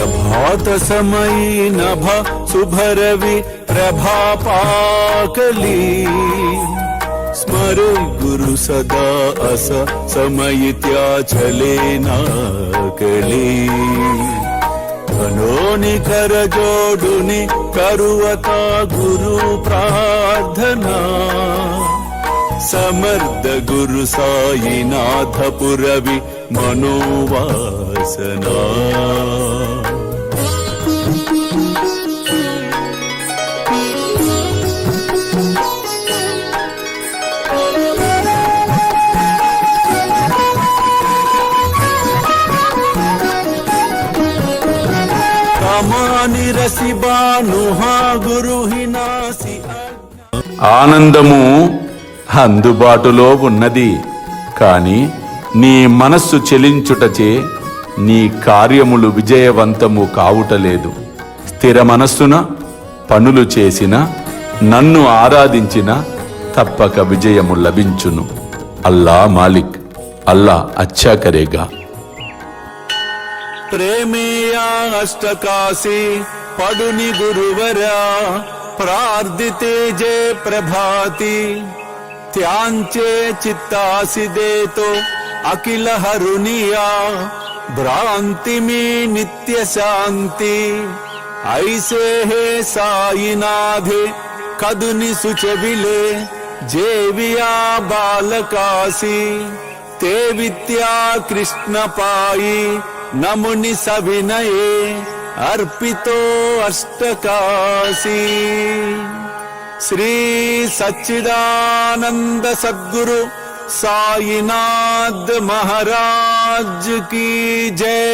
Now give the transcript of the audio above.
प्रभात समयी नभ शुभरवि प्रभा पाकली स्मरे गुरु सदा अस समय त्या चले नाकली धनोनि कर जोडुनि करुवता गुरु प्रार्थना समर्थ गुरु साईनाथ पुरवि मनोवासना కామాని రసిబానుహా గురుహినాసి ఆనందము అందుబాటులో ఉన్నది, కాని నీ మనస్సు చెలించుటచే నీ కార్యములు విజయవంతము కావుటలేదు. స్థిర మనస్సున పనులు చేసిన, నన్ను ఆరాధించిన తప్పక విజయము లభించును. అల్లా మాలిక్, అల్లా అచ్చా కరేగా. ప్రేమేయా అష్టకాశి పడుని గురువరా ప్రార్థితే జే ప్రభాతి త్యాంచే చిత్తాసి దేతో అఖిల హరునియా భ్రాంతి మీ నిత్య శాంతి ఐసే హే సాయినాథే కదుని సుచవిలే జేవియా బాలకాసి తే విద్యా కృష్ణ పాయి నముని సవినయే అర్పితో అష్టకాశీ. శ్రీ సచ్చిదానంద సద్గురు సాయినాథ్ మహారాజ్ की जय।